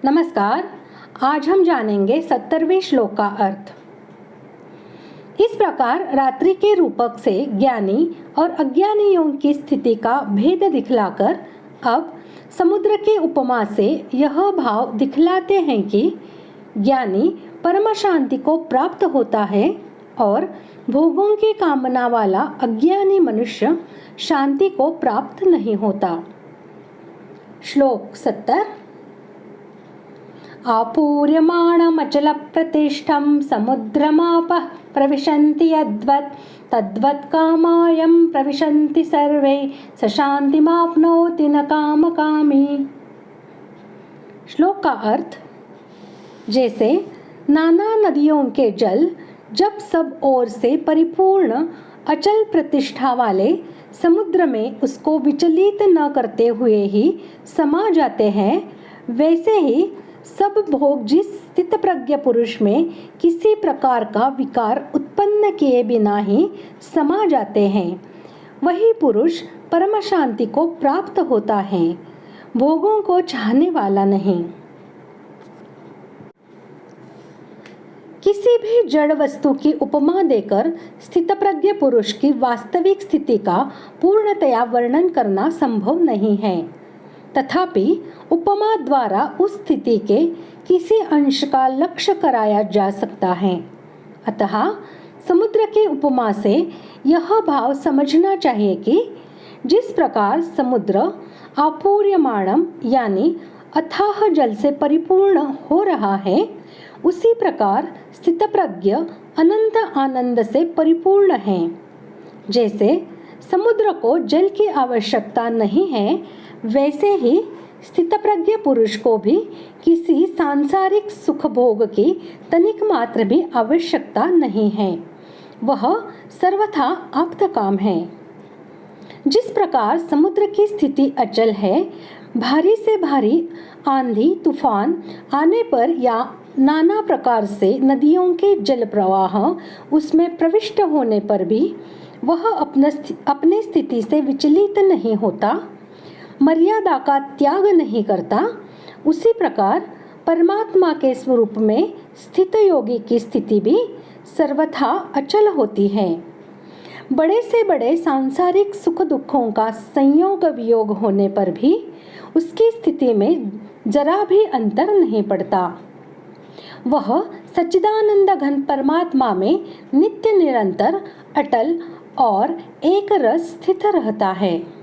नमस्कार। आज हम जानेंगे 70वें श्लोक का अर्थ। इस प्रकार रात्रि के रूपक से ज्ञानी और अज्ञानियों की स्थिति का भेद दिखलाकर अब समुद्र की उपमा से यह भाव दिखलाते हैं कि ज्ञानी परम शांति को प्राप्त होता है और भोगों की कामना वाला अज्ञानी मनुष्य शांति को प्राप्त नहीं होता। श्लोक 70। आपूर्यमाणमचलप्रतिष्ठं समुद्रमापः प्रविशन्ति यद्वत् तद्वत् कामायं प्रविशन्ति सर्वे स शान्तिमाप्नोति न कामकामी। श्लोक का अर्थ, जैसे नाना नदियों के जल जब सब ओर से परिपूर्ण अचल प्रतिष्ठा वाले समुद्र में उसको विचलित न करते हुए ही समा जाते हैं, वैसे ही सब भोग जिस स्थितप्रज्ञ पुरुष में किसी प्रकार का विकार उत्पन्न किए बिना ही समा जाते हैं, वही पुरुष परम शांति को प्राप्त होता है, भोगों को चाहने वाला नहीं। किसी भी जड़ वस्तु की उपमा देकर स्थितप्रज्ञ पुरुष की वास्तविक स्थिति का पूर्णतया वर्णन करना संभव नहीं है, तथापि उपमा द्वारा उस स्थिति के किसी अंश का लक्ष्य कराया जा सकता है। अतः समुद्र की उपमा से यह भाव समझना चाहिए कि जिस प्रकार समुद्र आपूर्यमाणम यानी अथाह जल से परिपूर्ण हो रहा है, उसी प्रकार स्थितप्रज्ञ अनंत आनंद से परिपूर्ण है। जैसे समुद्र को जल की आवश्यकता नहीं है, वैसे ही स्थितप्रज्ञ पुरुष को भी किसी सांसारिक सुख भोग की तनिक मात्र भी आवश्यकता नहीं है, वह सर्वथा आप्त काम है। जिस प्रकार समुद्र की स्थिति अचल है, भारी से भारी आंधी तूफान आने पर या नाना प्रकार से नदियों के जल प्रवाह उसमें प्रविष्ट होने पर भी वह अपने स्थिति से विचलित नहीं होता, मर्यादा का त्याग नहीं करता, उसी प्रकार परमात्मा के स्वरूप में स्थित योगी की स्थिति भी सर्वथा अचल होती है। बड़े से बड़े सांसारिक सुख दुखों का संयोग वियोग होने पर भी उसकी स्थिति में जरा भी अंतर नहीं पड़ता। वह सच्चिदानंद घन परमात्मा में नित्य निरंतर अटल और एक रस स्थित रहता है।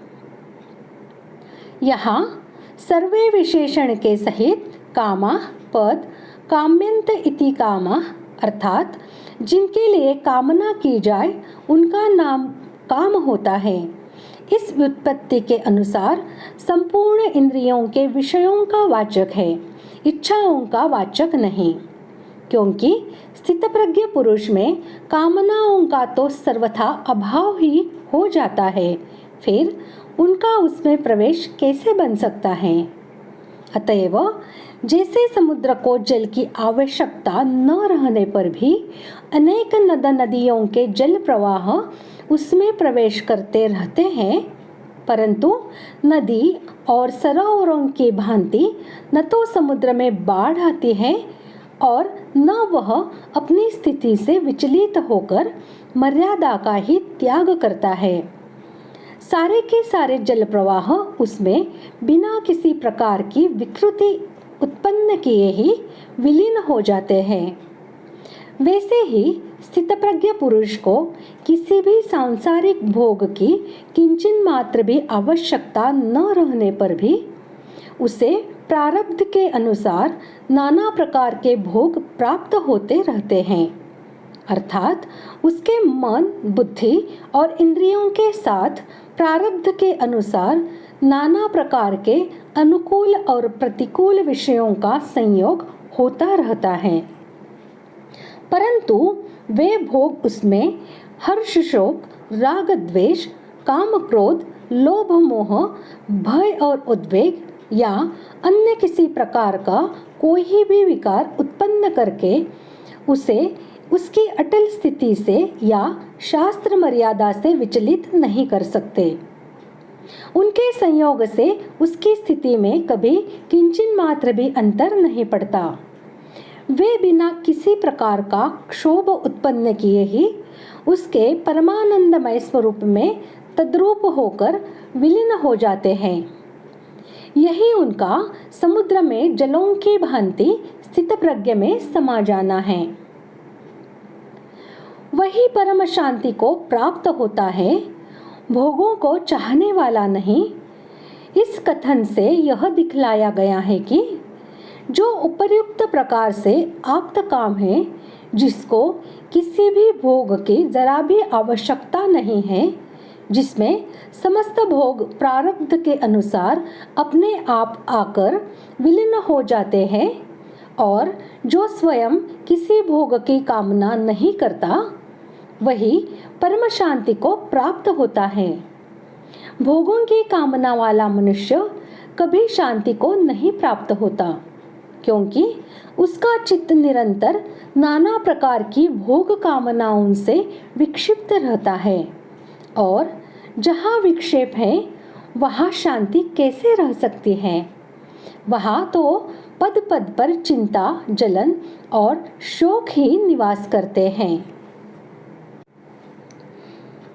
यहाँ सर्वे विशेषण के सहित कामा पद काम्यंत इति कामा अर्थात जिनके लिए कामना की जाए उनका नाम काम होता है। इस व्युत्पत्ति के अनुसार संपूर्ण इंद्रियों के विषयों का वाचक है, इच्छाओं का वाचक नहीं, क्योंकि स्थितप्रज्ञ पुरुष में कामनाओं का तो सर्वथा अभाव ही हो जाता है, फिर उनका उसमें प्रवेश कैसे बन सकता है। अतएव जैसे समुद्र को जल की आवश्यकता न रहने पर भी अनेक नदियों के जल प्रवाह उसमें प्रवेश करते रहते हैं, परंतु नदी और सरोवरों की भांति न तो समुद्र में बाढ़ आती है और न वह अपनी स्थिति से विचलित होकर मर्यादा का ही त्याग करता है। सारे के सारे जल प्रवाह उसमें बिना किसी प्रकार की विकृति उत्पन्न किए ही विलीन हो जाते हैं। वैसे ही स्थितप्रज्ञ पुरुष को किसी भी सांसारिक भोग की किंचन मात्र भी आवश्यकता न रहने पर भी उसे प्रारब्ध के अनुसार नाना प्रकार के भोग प्राप्त होते रहते हैं, अर्थात उसके मन बुद्धि और इंद्रियों के साथ प्रारब्ध के अनुसार नाना प्रकार के अनुकूल और प्रतिकूल विषयों का संयोग होता रहता है, परंतु वे भोग उसमें हर्ष शोक राग द्वेष काम क्रोध लोभ मोह भय और उद्वेग या अन्य किसी प्रकार का कोई भी विकार उत्पन्न करके उसे उसकी अटल स्थिति से या शास्त्र मर्यादा से विचलित नहीं कर सकते। उनके संयोग से उसकी स्थिति में कभी किंचित मात्र भी अंतर नहीं पड़ता। वे बिना किसी प्रकार का क्षोभ उत्पन्न किए ही उसके परमानंदमय स्वरूप में तद्रूप होकर विलीन हो जाते हैं। यही उनका समुद्र में जलों की भांति स्थित प्रज्ञ में समा जाना है। वही परम शांति को प्राप्त होता है, भोगों को चाहने वाला नहीं। इस कथन से यह दिखलाया गया है कि जो उपर्युक्त प्रकार से आप्त काम है, जिसको किसी भी भोग की जरा भी आवश्यकता नहीं है, जिसमें समस्त भोग प्रारब्ध के अनुसार अपने आप आकर विलीन हो जाते हैं, और जो स्वयं किसी भोग की कामना नहीं करता, वही परम शांति को प्राप्त होता है। भोगों की कामना वाला मनुष्य कभी शांति को नहीं प्राप्त होता, क्योंकि उसका चित्त निरंतर नाना प्रकार की भोग कामनाओं से विक्षिप्त रहता है, और जहाँ विक्षेप है वहाँ शांति कैसे रह सकती है। वहाँ तो पद पद पर चिंता, जलन और शोक ही निवास करते हैं।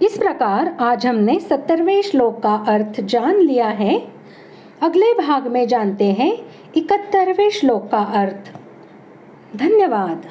इस प्रकार आज हमने 70वें श्लोक का अर्थ जान लिया है। अगले भाग में जानते हैं 71वें श्लोक का अर्थ। धन्यवाद।